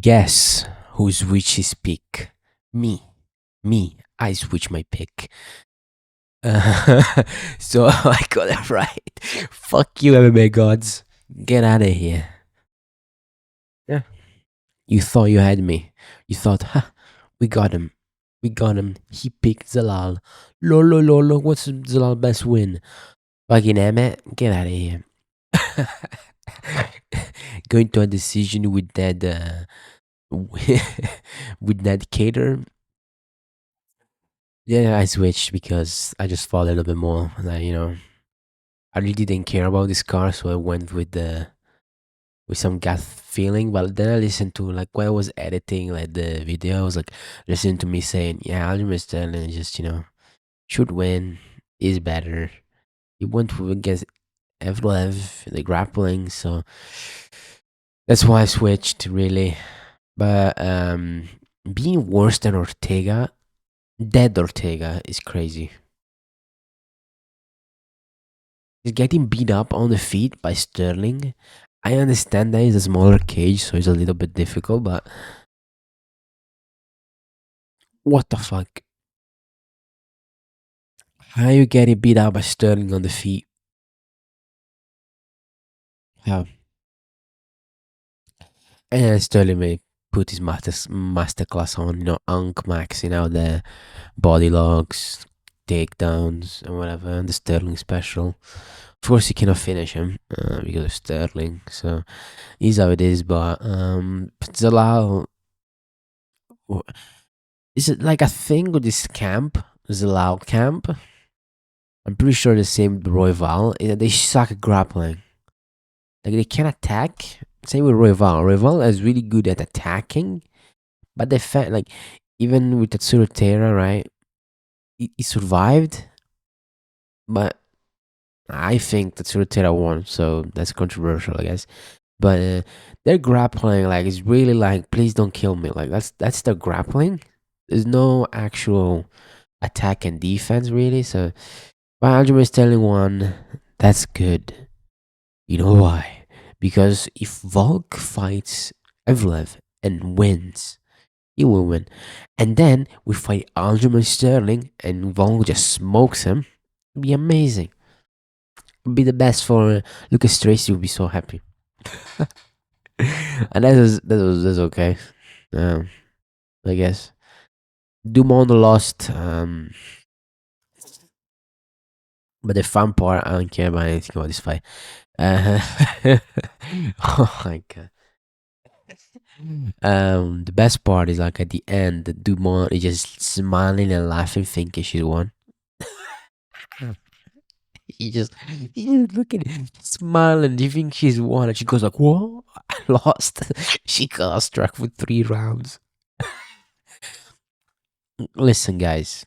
Guess who switches pick? Me. Me. I switch my pick. So I got it right. Fuck you, MMA gods. Get out of here. Yeah. You thought you had me. You thought, ha, we got him. We got him. He picked Zalal. Lolo, lolo, what's Zalal's best win? Fucking Emmett, get out of here. Going to a decision with that, with that cater. Yeah, I switched because I just thought a little bit more. I really didn't care about this car, so I went with some gut feeling. But then I listened to like when I was editing like the video, I was like listening to me saying, "Yeah, Aljamain Sterling just should win, is better." He went against Evlev the grappling, so that's why I switched really. But being worse than Ortega, dead Ortega is crazy. He's getting beat up on the feet by Sterling. I understand that he's a smaller cage, so it's a little bit difficult, but what the fuck? How you getting beat up by Sterling on the feet? How? And Sterling may put his masterclass on, Unk maxing out the body locks, takedowns, and whatever, and the Sterling special. Of course, you cannot finish him because of Sterling, so is how it is. But Zalal, is it like a thing with this camp, Zalal camp? I'm pretty sure the same with Royval. They suck at grappling. Like they can attack. Same with Royval. Royval is really good at attacking, but the fact like even with Tatsuro Terra, right? He survived, but I think Tatsuro Terra won, so that's controversial, I guess. But their grappling like is really like, please don't kill me. Like that's their grappling. There's no actual attack and defense really. So, but Aljamain Sterling won. That's good. You know why? Because if Volk fights Evlev and wins, he will win. And then we fight Aljamain Sterling and Volk just smokes him. It'd be amazing. It'd be the best for Lucas Tracy. Would be so happy. And that's okay. Um, I guess Dumont lost. But the fun part, I don't care about anything about this fight. Uh, oh my god. The best part is like at the end, Dumont is just smiling and laughing, thinking she's won. he just he just looking, smiling, you think she's won, and she goes like, "What? I lost." She got struck for 3 rounds. Listen, guys,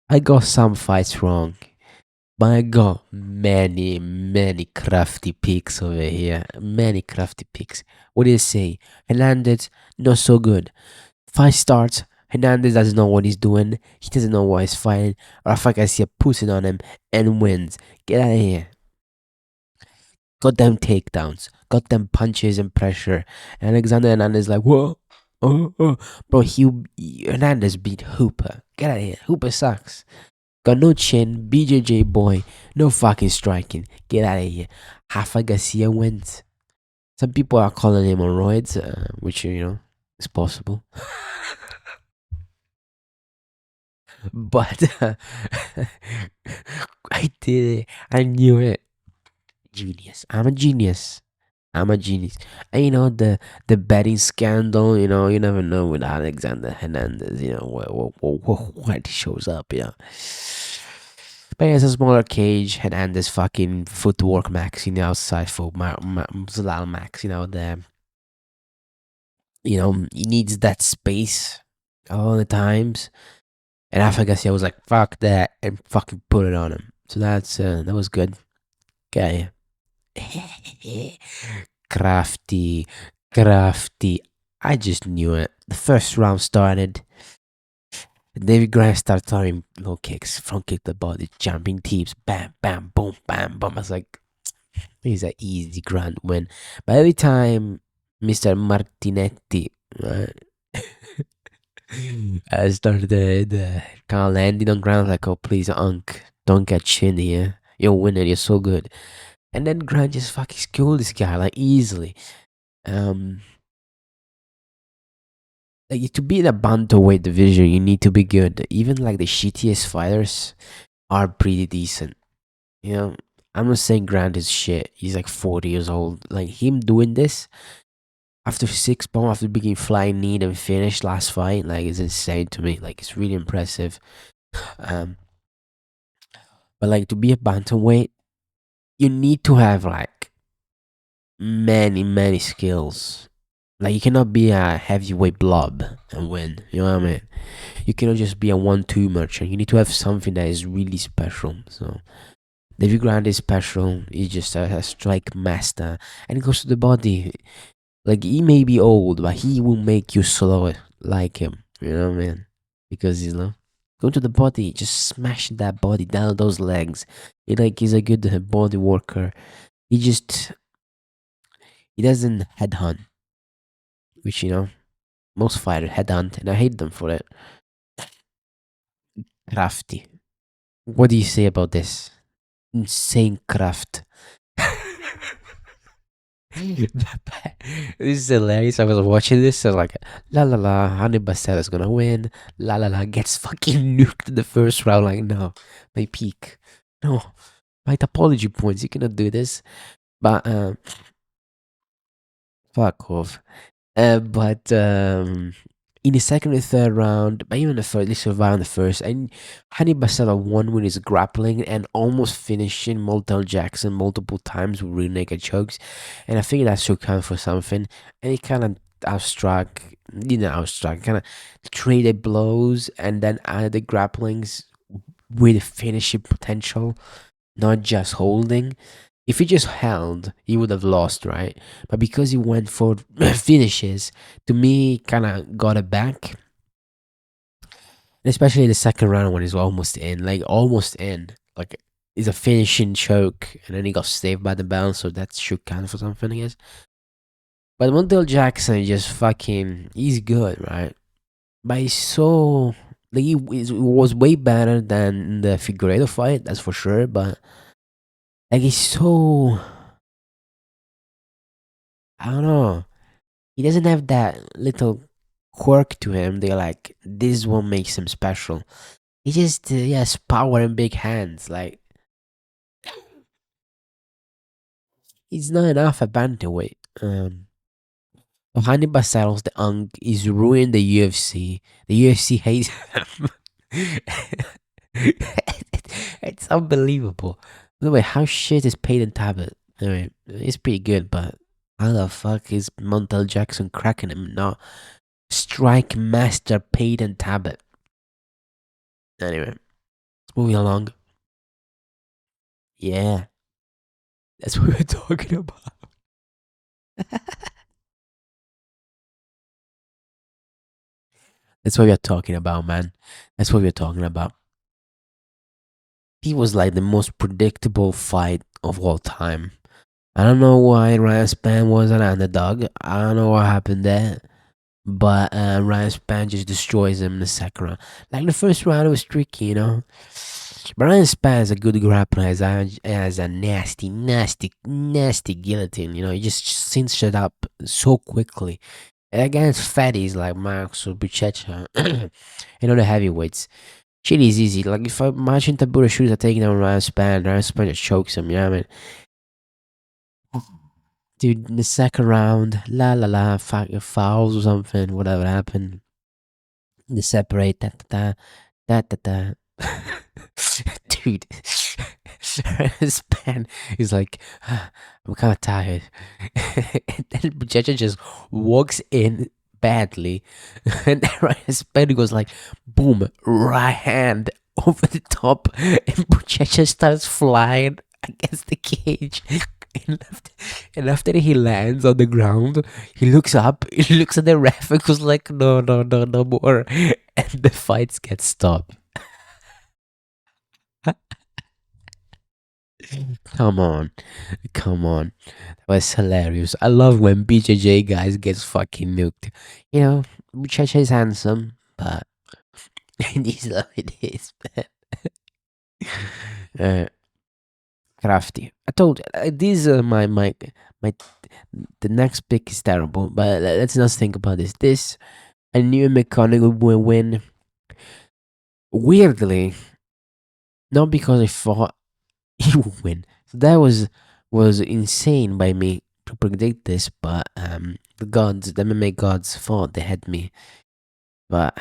I got some fights wrong, but I got many, many crafty picks over here. Many crafty picks. What do you say? Hernandez, not so good. Fight starts. Hernandez doesn't know what he's doing. He doesn't know why he's fighting. Rafa Garcia puts it on him and wins. Get out of here. Got them takedowns. Got them punches and pressure. And Alexander Hernandez like, whoa. Oh, oh. Bro, Hernandez beat Hooper. Get out of here. Hooper sucks. Got no chin. BJJ boy. No fucking striking. Get out of here. Rafa Garcia wins. Some people are calling him on roids, which, is possible. But I did it. I knew it. Genius. I'm a genius. I'm a genius. And the betting scandal, you never know with Alexander Hernandez, what shows up, But it's a smaller cage. Hernandez fucking footwork maxing outside for Zalal maxing out there. He needs that space all the times. And after Garcia was like, fuck that, and fucking put it on him. So that was good. Okay. crafty, crafty. I just knew it. The first round started. David Grant started throwing low kicks, front kick the body, jumping teeps, bam, bam, boom, bam, boom. I was like, he's an easy Grant win. But every time Mr. Martinetti, right? I started the kind of landing on ground like, oh please, Unc, don't get chin here. You're winning. You're so good. And then Grant just fucking schooled this guy like easily. Um, like to be in a bantamweight division, you need to be good. Even like the shittiest fighters are pretty decent. You know, I'm not saying Grant is shit. He's like 40 years old. Like him doing this after 6 pounds, after being flying knee and finished last fight, like it's insane to me. Like it's really impressive. Um, but like to be a bantamweight, you need to have like many skills. Like you cannot be a heavyweight blob and win. You know what I mean? You cannot just be a 1-2 merchant. You need to have something that is really special. So David Grant is special. He's just a strike master, and it goes to the body. Like he may be old, but he will make you slow like him. You know what I mean? Because go to the body, just smash that body down those legs. He's a good body worker. He just he doesn't headhunt, which most fighters headhunt, and I hate them for it. Crafty. What do you say about this? Insane craft. This is hilarious. I was watching this. I was like, la la la, Hannibal is gonna win. La la la, gets fucking nuked in the first round. Like, no, my peak. No, my topology points. You cannot do this. But, fuck off. But in the second and third round, but even the first, they survived the first. And Hannibal won with his grappling and almost finishing Moltel Jackson multiple times with rear naked chokes. And I think that should count for something. And he kind of kind of traded blows and then added the grapplings with finishing potential, not just holding. If he just held, he would have lost, right? But because he went for finishes, to me, kind of got it back. Especially the second round when he's almost in, almost in. Like, it's a finishing choke, and then he got saved by the bounce, so that should count for something, I guess. But Montel Jackson just fucking, he's good, right? But he's so, like, he was way better than the Figueiredo fight, that's for sure, but, like, he's so, I don't know. He doesn't have that little quirk to him. They're like, this is what makes him special. He just he has power and big hands. Like he's not enough a bantamweight. Hannibal Basaros, the Unk, is ruined the UFC. The UFC hates him. It's unbelievable. By the way, how shit is Peyton Tablet? Anyway, it's pretty good, but how the fuck is Montel Jackson cracking him? No, Strike Master Peyton Tablet. Anyway, moving along. Yeah, that's what we're talking about. That's what we're talking about, man. That's what we're talking about. He was like the most predictable fight of all time. I don't know why Ryan Spann was an underdog. I don't know what happened there. But Ryan Spann just destroys him in the second round. Like the first round, it was tricky. But Ryan Spann is a good grappler, as a nasty guillotine. He just cinched it up so quickly. And against fatties like Max or Buchecha, the heavyweights, shit is easy. Like if I imagine Tabura shoots are taking down Ryan Spann just chokes him. You know what I mean? Dude, in the second round, la la la, fouls or something, whatever happened. They separate, da. Dude, Span is like, I'm kind of tired. And then Buchecha just walks in badly. And then Span goes like, boom, right hand over the top. And Buchecha starts flying against the cage. And after he lands on the ground, he looks up, he looks at the ref and goes like, no more. And the fights get stopped. Come on, come on. That was hilarious. I love when BJJ guys gets fucking nuked. You know, BJJ is handsome, but it is what it is, man. Uh, Crafty. I told these are my. The next pick is terrible, but let's not think about this. This I knew McConaughey would win. Weirdly, not because I thought he would win. So that was insane by me to predict this, but the gods, the MMA gods, thought they had me. But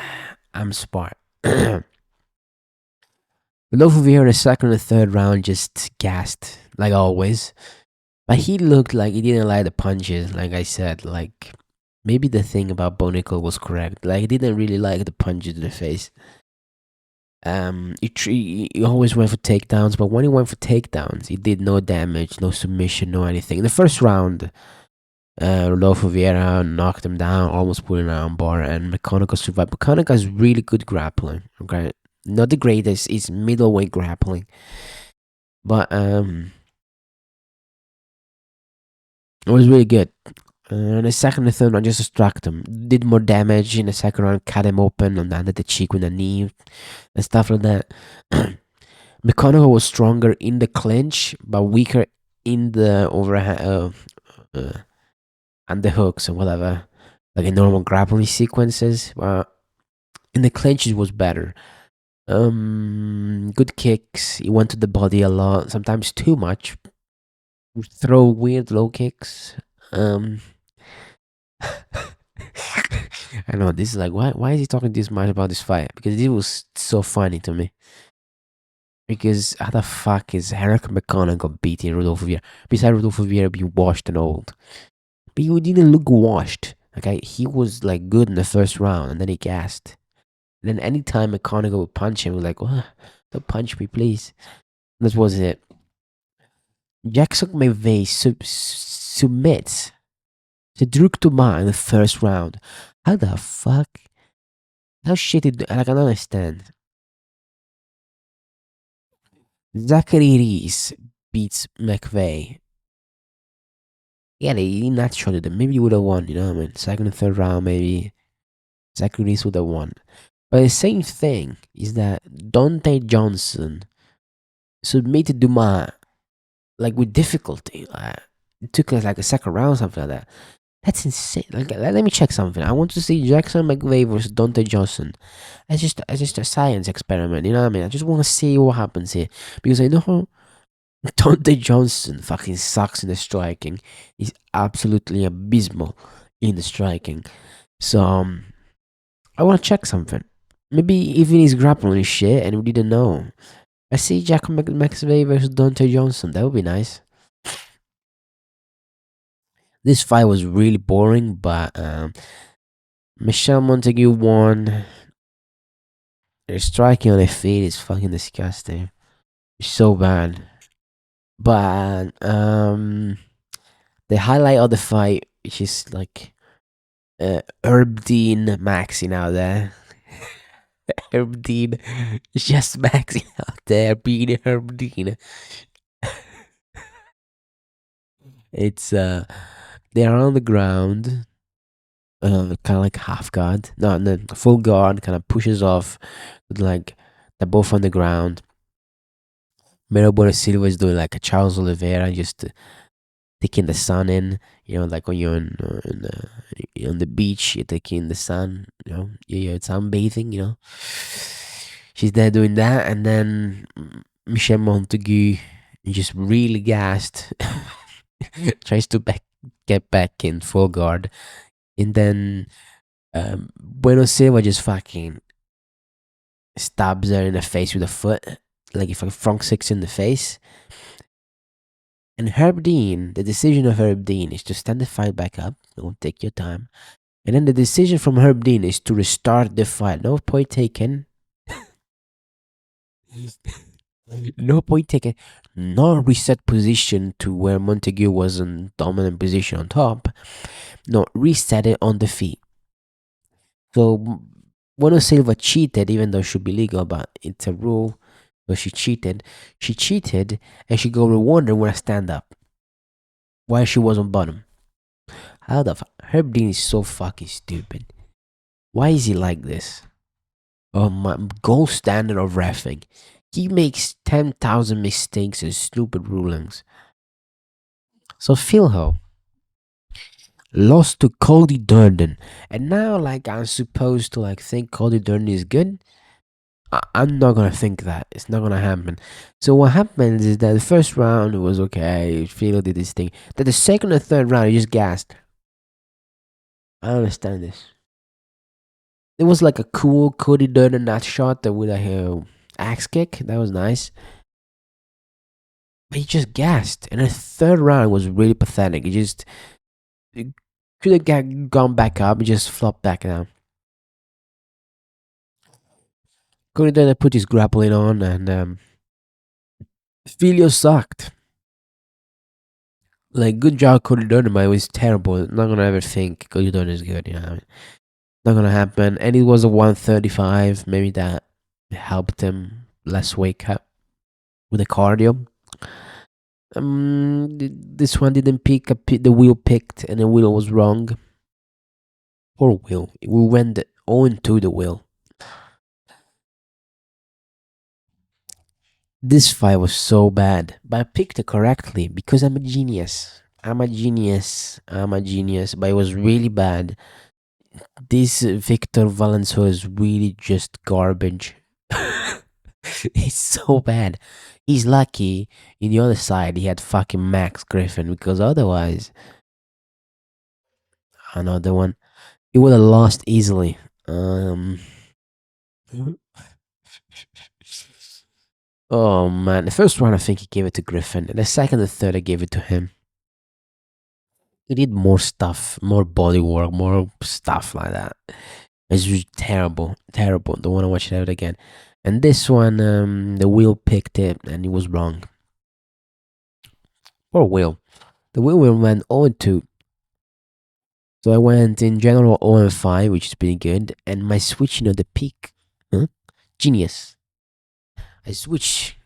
I'm smart. Lofovier in the second and third round just gassed like always. But he looked like he didn't like the punches, like I said. Like, maybe the thing about Bonico was correct. Like, he didn't really like the punches to the face. He always went for takedowns, but when he went for takedowns, he did no damage, no submission, no anything. In the first round, Rodolfo Vieira knocked him down, almost put him on bar, and McConaughey survived. McConaughey has really good grappling, okay? Not the greatest, it's middleweight grappling. But it was really good. In the second and third round, just distract him. Did more damage in the second round, cut him open on the under the cheek with a knee and stuff like that. McConaughey was stronger in the clinch, but weaker in the overhand and the hooks and whatever, like in normal grappling sequences. In the clinch, it was better. Good kicks. He went to the body a lot, sometimes too much. Would throw weird low kicks. I know this is like why is he talking this much about this fight? Because it was so funny to me. Because how the fuck is Eric McConaughey beating Rodolfo Vieira? Besides Rodolfo Vieira being washed and old. But he didn't look washed. Okay, he was like good in the first round and then he gassed. And then anytime McConaughey would punch him, he was like, oh, don't punch me, please. That was it. Jackson McVeigh submits to Druk Tuma in the first round. How the fuck? How shit did I can understand. Zachary Reese beats McVeigh. Yeah, they naturally did. Maybe he would have won, you know what I mean? Second and third round, maybe Zachary Reese would have won. But the same thing is that Dante Johnson submitted Dumas like with difficulty. It took us like a second round, something like that. That's insane. Like, let me check something. I want to see Jackson McVeigh versus Dante Johnson. It's just a science experiment. You know what I mean? I just want to see what happens here because I know Dante Johnson fucking sucks in the striking. He's absolutely abysmal in the striking. So I want to check something. Maybe even he's grappling is shit and we didn't know. I see Jack McVeigh versus Dante Johnson. That would be nice. This fight was really boring, but Michelle Montague won. Their striking on their feet is fucking disgusting. It's so bad. But the highlight of the fight, which is like Herb Dean maxing out there. Herb Dean just maxing out there, being Herb Dean. It's they are on the ground, kind of like half guard, no, full guard, kind of pushes off, with like they're both on the ground. Mero Bueno Silva is doing like a Charles Oliveira, just taking the sun in, you know, like when you're on the beach, you're taking the sun, you know, you're sunbathing, you know. She's there doing that, and then Michelle Montague just really gassed, tries to get back in full guard, and then Bueno Silva just fucking stabs her in the face with a foot, like if a front six in the face. And Herb Dean, the decision of Herb Dean is to stand the fight back up. Don't take your time. And then the decision from Herb Dean is to restart the fight. No point taken. No point taken. No reset position to where Montague was in dominant position on top. No, reset it on the feet. So Bueno Silva cheated, even though it should be legal, but it's a rule. But she cheated. She cheated, and she got rewarded when I stand up. While she was on bottom. How the fuck? Herb Dean is so fucking stupid. Why is he like this? Oh my, gold standard of reffing. He makes 10,000 mistakes and stupid rulings. So Philho lost to Cody Durden, and now like I'm supposed to like think Cody Durden is good. I'm not gonna think that. It's not gonna happen. So what happens is that the first round was okay. Philo did this thing. Then the second and third round, he just gassed. I don't understand this. It was like a cool Cody Durden that shot that with a axe kick. That was nice. But he just gassed. And the third round was really pathetic. He just could have gone back up. He just flopped back down. Cody Durden put his grappling on, and Filio sucked. Like, good job, Cody Durden, but it was terrible. I'm not gonna ever think Cody Durden is good, you know. Not gonna happen. And it was a 135. Maybe that helped him less weight cut with the cardio. This one didn't pick the wheel picked, and the wheel was wrong. Poor wheel. We went on to the wheel. This fight was so bad, but I picked it correctly because I'm a genius. I'm a genius. I'm a genius. But it was really bad. This Victor Valenzuela is really just garbage. It's so bad. He's lucky in the other side he had fucking Max Griffin, because otherwise, another one, he would have lost easily. Oh man, the first round I think he gave it to Griffin, and the second and third I gave it to him. He did more stuff, more body work, more stuff like that. It's just terrible, terrible. Don't want to watch it out again. And this one, the wheel picked it, and he was wrong. Poor Will. The wheel went 0-2. So I went in general 0-5, which is pretty good. And my switching of the peak, genius. I switch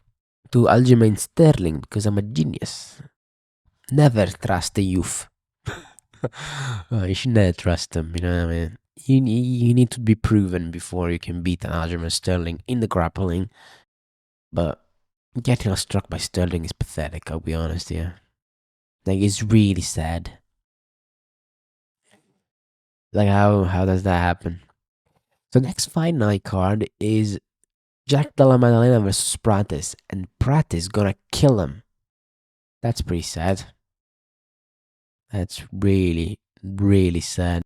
to Aljamain Sterling because I'm a genius. Never trust the youth. You should never trust them, you know what I mean? You need to be proven before you can beat an Aljamain Sterling in the grappling. But getting struck by Sterling is pathetic, I'll be honest, yeah. Like, it's really sad. Like, how does that happen? So next fight night card is Jack Della Maddalena versus Pratis, and Pratis gonna kill him. That's pretty sad. That's really, really sad.